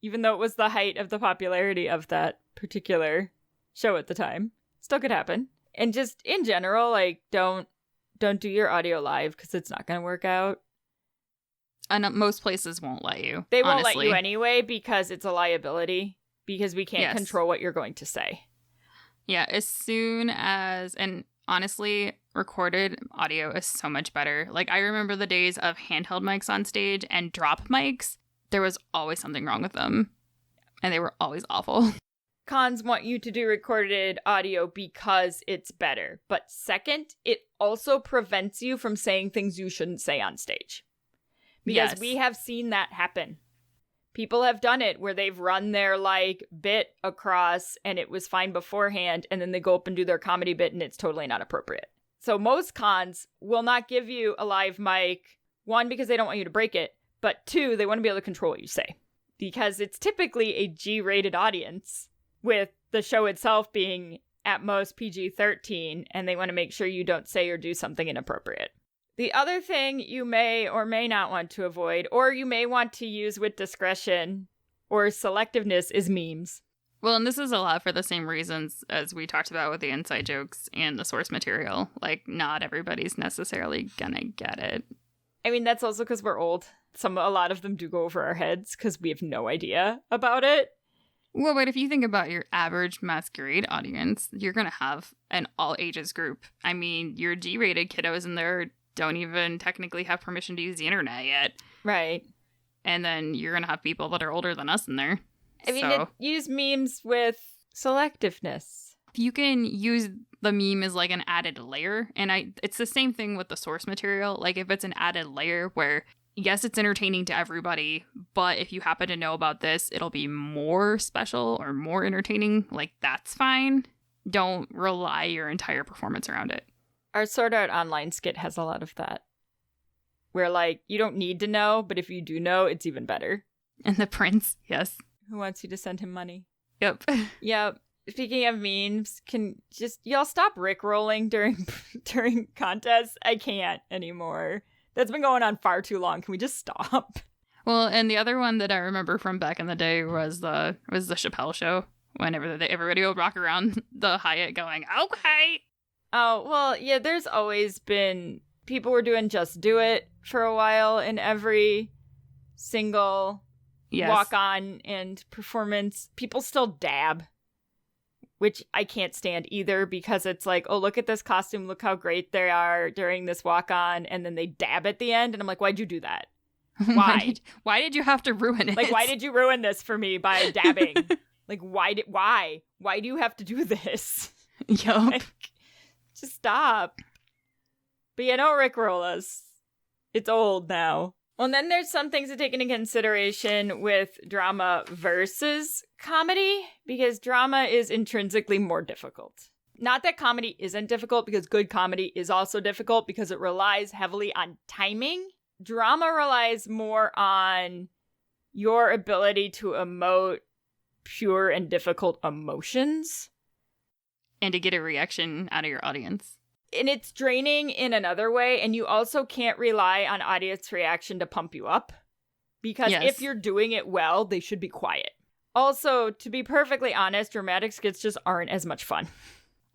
even though it was the height of the popularity of that particular show at the time. Still could happen. And just in general, like, don't do your audio live because it's not going to work out. And most places won't let you. They won't honestly. let you anyway because it's a liability, because we can't control what you're going to say. Yeah, as soon as, and honestly, recorded audio is so much better. Like, I remember the days of handheld mics on stage and drop mics. There was always something wrong with them, and they were always awful. Cons want you to do recorded audio because it's better. But second, it also prevents you from saying things you shouldn't say on stage. Because we have seen that happen. People have done it where they've run their, like, bit across and it was fine beforehand, and then they go up and do their comedy bit and it's totally not appropriate. So most cons will not give you a live mic, one, because they don't want you to break it, but two, they want to be able to control what you say. Because it's typically a G-rated audience, with the show itself being at most PG-13, and they want to make sure you don't say or do something inappropriate. The other thing you may or may not want to avoid, or you may want to use with discretion or selectiveness, is memes. Well, and this is a lot for the same reasons as we talked about with the inside jokes and the source material. Like, not everybody's necessarily gonna get it. I mean, that's also because we're old. A lot of them do go over our heads because we have no idea about it. Well, but if you think about your average masquerade audience, you're going to have an all ages group. I mean, your G-rated kiddos in there don't even technically have permission to use the internet yet. Right. And then you're going to have people that are older than us in there. I mean, use memes with selectiveness. You can use the meme as like an added layer. And it's the same thing with the source material. Like, if it's an added layer where, yes, it's entertaining to everybody, but if you happen to know about this, it'll be more special or more entertaining. Like, that's fine. Don't rely your entire performance around it. Our Sword Art Online skit has a lot of that. Where, like, you don't need to know, but if you do know, it's even better. And the prince, yes. Who wants you to send him money? Yep. Yep. Speaking of memes, y'all stop rickrolling during contests? I can't anymore. That's been going on far too long. Can we just stop? Well, and the other one that I remember from back in the day was the Chappelle show. Whenever everybody would rock around the Hyatt going, okay. Oh, well, yeah, there's always been... People were doing Just Do It for a while in every single walk-on and performance. People still dab, which I can't stand either, because it's like, oh, look at this costume, look how great they are during this walk-on, and then they dab at the end, and I'm like, why'd you do that? Why? Why did you have to ruin it? Like, why did you ruin this for me by dabbing? Like, why do you have to do this? Yup. Like, just stop. But yeah, don't rickroll us. It's old now. Well, and then there's some things to take into consideration with drama versus comedy, because drama is intrinsically more difficult. Not that comedy isn't difficult, because good comedy is also difficult because it relies heavily on timing. Drama relies more on your ability to emote pure and difficult emotions. And to get a reaction out of your audience. And it's draining in another way, and you also can't rely on audience reaction to pump you up. Because if you're doing it well, they should be quiet. Also, to be perfectly honest, dramatic skits just aren't as much fun.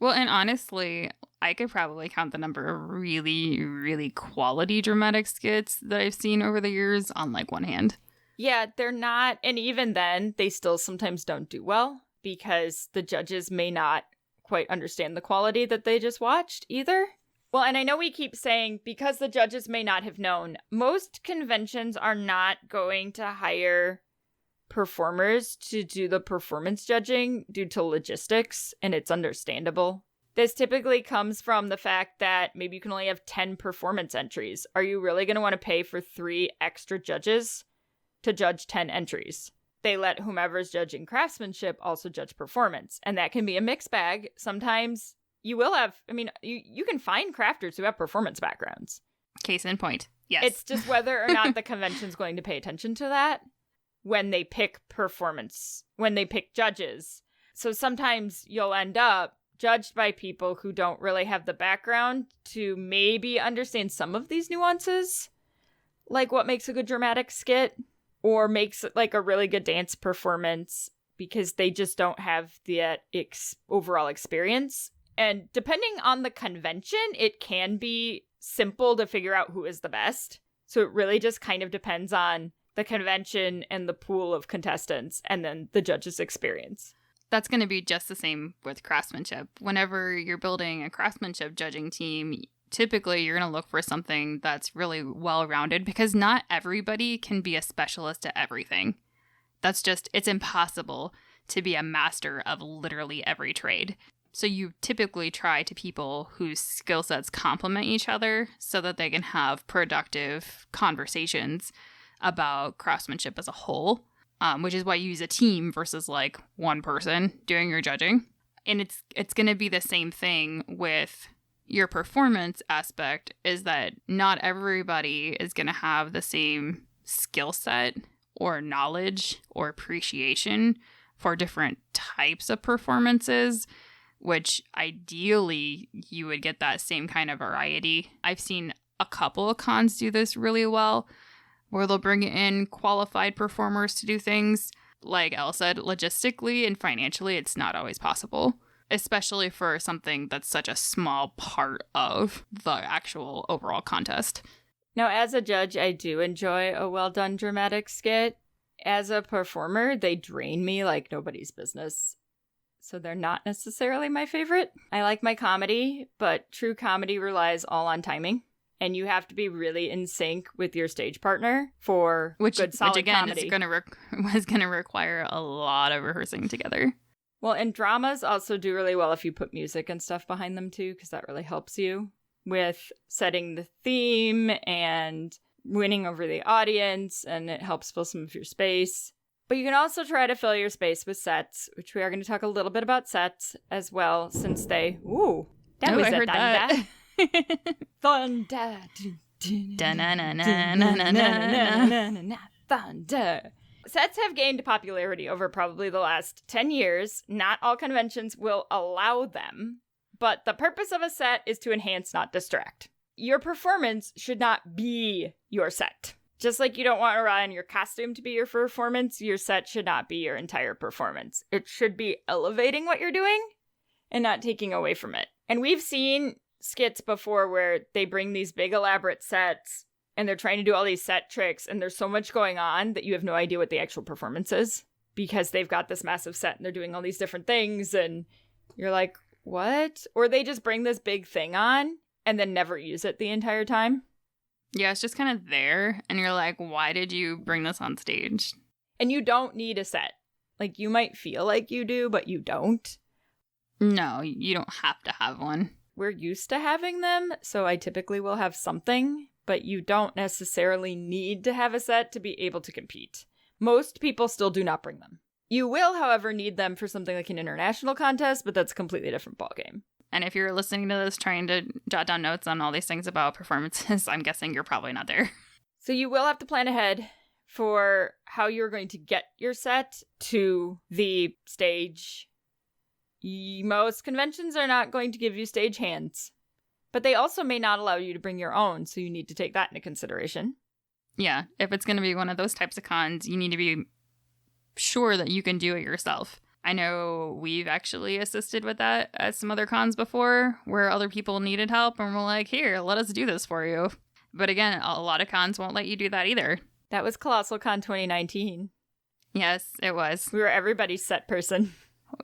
Well, and honestly, I could probably count the number of really, really quality dramatic skits that I've seen over the years on, like, one hand. Yeah, they're not. And even then, they still sometimes don't do well because the judges may not quite understand the quality that they just watched either. Well, and I know we keep saying because the judges may not have known, most conventions are not going to hire performers to do the performance judging due to logistics, and it's understandable. This typically comes from the fact that maybe you can only have 10 performance entries. Are you really going to want to pay for 3 extra judges to judge 10 entries? They let whomever's judging craftsmanship also judge performance, and that can be a mixed bag. Sometimes you will have, you can find crafters who have performance backgrounds. Case in point. Yes. It's just whether or not the convention's going to pay attention to that when they pick judges. So sometimes you'll end up judged by people who don't really have the background to maybe understand some of these nuances, like what makes a good dramatic skit or makes like a really good dance performance, because they just don't have the overall experience. And depending on the convention, it can be simple to figure out who is the best. So it really just kind of depends on the convention and the pool of contestants and then the judge's experience. That's going to be just the same with craftsmanship. Whenever you're building a craftsmanship judging team, typically you're going to look for something that's really well-rounded, because not everybody can be a specialist at everything. It's impossible to be a master of literally every trade. So you typically try to people whose skill sets complement each other so that they can have productive conversations about craftsmanship as a whole, which is why you use a team versus like one person doing your judging. And it's going to be the same thing with your performance aspect, is that not everybody is going to have the same skill set or knowledge or appreciation for different types of performances, which ideally you would get that same kind of variety. I've seen a couple of cons do this really well, where they'll bring in qualified performers to do things. Like Elle said, logistically and financially, it's not always possible, especially for something that's such a small part of the actual overall contest. Now, as a judge, I do enjoy a well-done dramatic skit. As a performer, they drain me like nobody's business. So they're not necessarily my favorite. I like my comedy, but true comedy relies all on timing. And you have to be really in sync with your stage partner for good, solid comedy. Was going to require a lot of rehearsing together. Well, and dramas also do really well if you put music and stuff behind them too, because that really helps you with setting the theme and winning over the audience, and it helps fill some of your space. But you can also try to fill your space with sets, which we are going to talk a little bit about sets as well, since they... Ooh, that was I heard that. Thunder. Thunder. Sets have gained popularity over probably the last 10 years. Not all conventions will allow them, but the purpose of a set is to enhance, not distract. Your performance should not be your set. Just like you don't want to rely on your costume to be your performance, your set should not be your entire performance. It should be elevating what you're doing and not taking away from it. And we've seen skits before where they bring these big elaborate sets and they're trying to do all these set tricks, and there's so much going on that you have no idea what the actual performance is, because they've got this massive set and they're doing all these different things and you're like, what? Or they just bring this big thing on and then never use it the entire time. Yeah, it's just kind of there, and you're like, why did you bring this on stage? And you don't need a set. Like, you might feel like you do, but you don't. No, you don't have to have one. We're used to having them, so I typically will have something, but you don't necessarily need to have a set to be able to compete. Most people still do not bring them. You will, however, need them for something like an international contest, but that's a completely different ballgame. And if you're listening to this trying to jot down notes on all these things about performances, I'm guessing you're probably not there. So you will have to plan ahead for how you're going to get your set to the stage. Most conventions are not going to give you stage hands, but they also may not allow you to bring your own, so you need to take that into consideration. Yeah, if it's going to be one of those types of cons, you need to be sure that you can do it yourself. I know we've actually assisted with that at some other cons before, where other people needed help and we're like, here, let us do this for you. But again, a lot of cons won't let you do that either. That was Colossal Con 2019. Yes, it was. We were everybody's set person.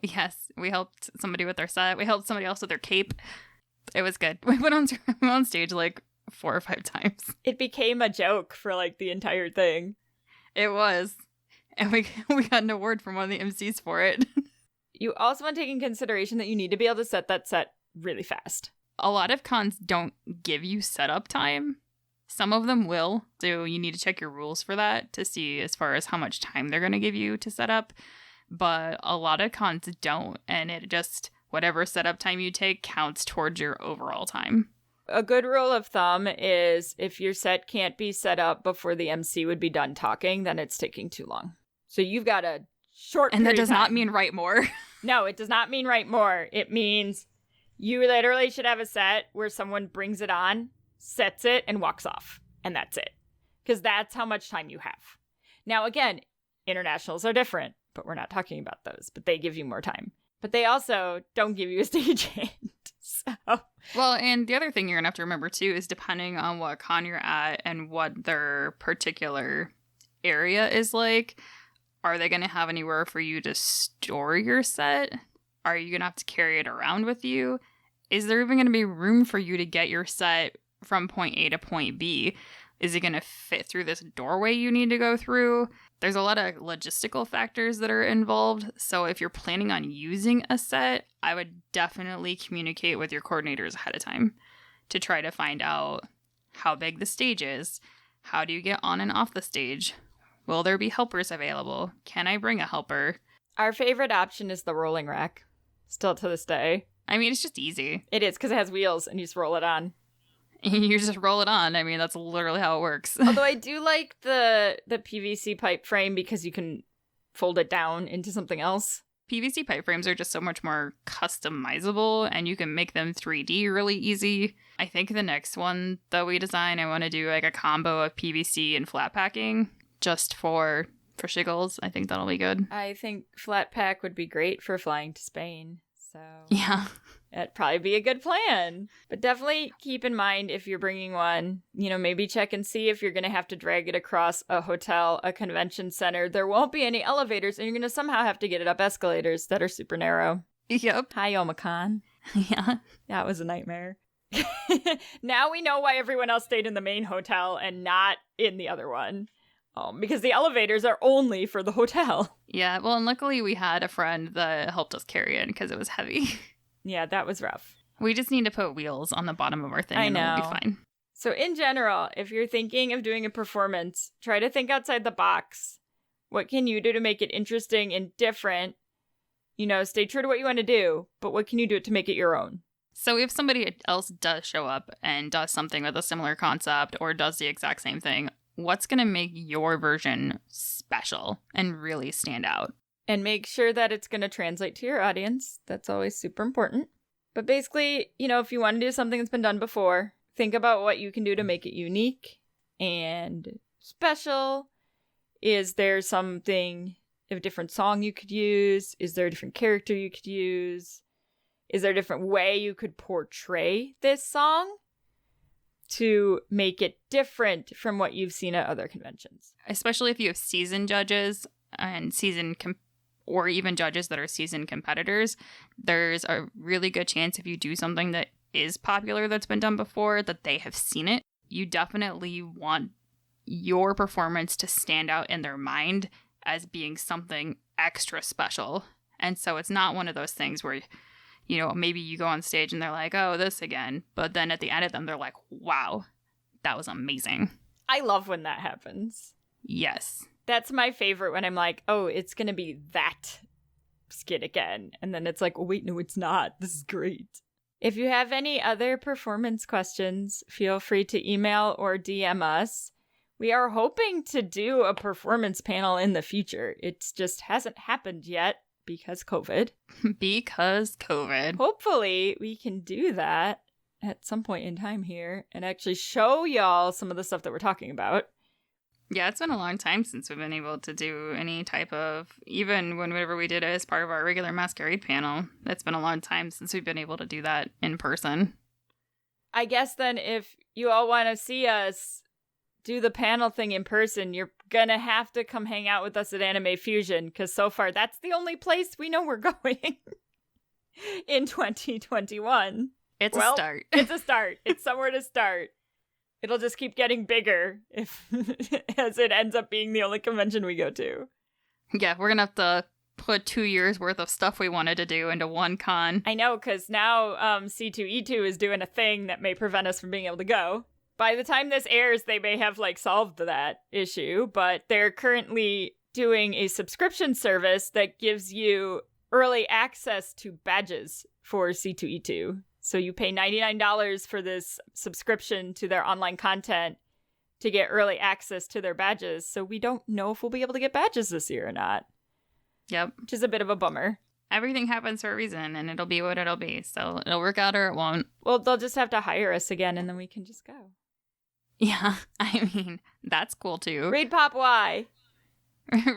Yes, we helped somebody with their set. We helped somebody else with their cape. It was good. We went on stage like 4 or 5 times. It became a joke for like the entire thing. It was. And we got an award from one of the MCs for it. You also want to take in consideration that you need to be able to set that set really fast. A lot of cons don't give you setup time. Some of them will, so you need to check your rules for that to see as far as how much time they're going to give you to set up. But a lot of cons don't, and it just, whatever setup time you take counts towards your overall time. A good rule of thumb is if your set can't be set up before the MC would be done talking, then it's taking too long. So you've got a short And that period does of time. not mean write more. No, it does not mean write more. It means you literally should have a set where someone brings it on, sets it, and walks off. And that's it. Because that's how much time you have. Now, again, internationals are different, but we're not talking about those. But they give you more time. But they also don't give you a stagehand. So. Well, and the other thing you're going to have to remember, too, is depending on what con you're at and what their particular area is like, are they going to have anywhere for you to store your set? Are you going to have to carry it around with you? Is there even going to be room for you to get your set from point A to point B? Is it going to fit through this doorway you need to go through? There's a lot of logistical factors that are involved. So if you're planning on using a set, I would definitely communicate with your coordinators ahead of time to try to find out how big the stage is. How do you get on and off the stage? Will there be helpers available? Can I bring a helper? Our favorite option is the rolling rack. Still to this day. I mean, it's just easy. It is because it has wheels and you just roll it on. You just roll it on. I mean, that's literally how it works. Although I do like the PVC pipe frame because you can fold it down into something else. PVC pipe frames are just so much more customizable and you can make them 3D really easy. I think the next one that we design, I want to do like a combo of PVC and flat packing just for shiggles. I think that'll be good. I think flat pack would be great for flying to Spain. So yeah, that'd probably be a good plan. But definitely keep in mind if you're bringing one, maybe check and see if you're going to have to drag it across a hotel, a convention center. There won't be any elevators and you're going to somehow have to get it up escalators that are super narrow. Yep. Hi, Omicron. Yeah. That was a nightmare. Now we know why everyone else stayed in the main hotel and not in the other one. Because the elevators are only for the hotel. Yeah, well, and luckily we had a friend that helped us carry it because it was heavy. Yeah, that was rough. We just need to put wheels on the bottom of our thing I know. And it'll be fine. So in general, if you're thinking of doing a performance, try to think outside the box. What can you do to make it interesting and different? Stay true to what you want to do, but what can you do to make it your own? So if somebody else does show up and does something with a similar concept or does the exact same thing, what's going to make your version special and really stand out? And make sure that it's going to translate to your audience. That's always super important. But basically, if you want to do something that's been done before, think about what you can do to make it unique and special. Is there something, a different song you could use? Is there a different character you could use? Is there a different way you could portray this song to make it different from what you've seen at other conventions? Especially if you have seasoned judges and or even judges that are seasoned competitors, there's a really good chance if you do something that is popular that's been done before, that they have seen it. You definitely want your performance to stand out in their mind as being something extra special. And so it's not one of those things where maybe you go on stage and they're like, oh, this again. But then at the end of them, they're like, wow, that was amazing. I love when that happens. Yes. That's my favorite when I'm like, oh, it's going to be that skit again. And then it's like, oh, wait, no, it's not. This is great. If you have any other performance questions, feel free to email or DM us. We are hoping to do a performance panel in the future. It just hasn't happened yet. Because COVID. Because COVID. Hopefully we can do that at some point in time here and actually show y'all some of the stuff that we're talking about. Yeah, it's been a long time since we've been able to do any type of, even whenever we did it as part of our regular masquerade panel, it's been a long time since we've been able to do that in person. I guess then if you all want to see us do the panel thing in person, you're gonna have to come hang out with us at Anime Fusion, because so far that's the only place we know we're going in 2021. It's a start. It's a start. It's somewhere to start. It'll just keep getting bigger if as it ends up being the only convention we go to. Yeah, we're gonna have to put 2 years worth of stuff we wanted to do into one con. I know, because now C2E2 is doing a thing that may prevent us from being able to go. By the time this airs, they may have solved that issue, but they're currently doing a subscription service that gives you early access to badges for C2E2. So you pay $99 for this subscription to their online content to get early access to their badges. So we don't know if we'll be able to get badges this year or not. Yep. Which is a bit of a bummer. Everything happens for a reason, and it'll be what it'll be. So it'll work out or it won't. Well, they'll just have to hire us again, and then we can just go. Yeah, I mean, that's cool too. Read Pop Y.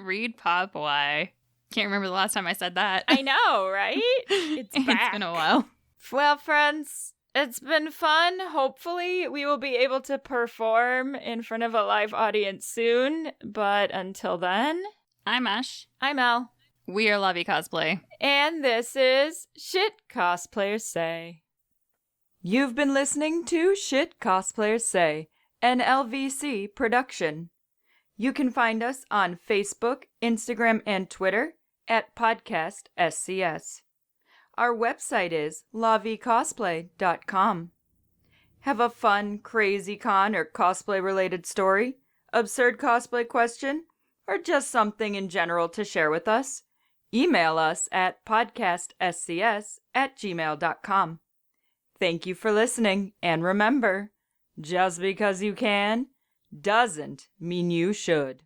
Read Pop Y. Can't remember the last time I said that. I know, right? It's back. It's been a while. Well, friends, it's been fun. Hopefully, we will be able to perform in front of a live audience soon. But until then, I'm Ash. I'm Elle. We are Vie Cosplay. And this is Shit Cosplayers Say. You've been listening to Shit Cosplayers Say, an LVC production. You can find us on Facebook, Instagram, and Twitter at Podcast SCS. Our website is lavicosplay.com. Have a fun, crazy con or cosplay-related story, absurd cosplay question, or just something in general to share with us? Email us at podcastscs@gmail.com. Thank you for listening, and remember, just because you can doesn't mean you should.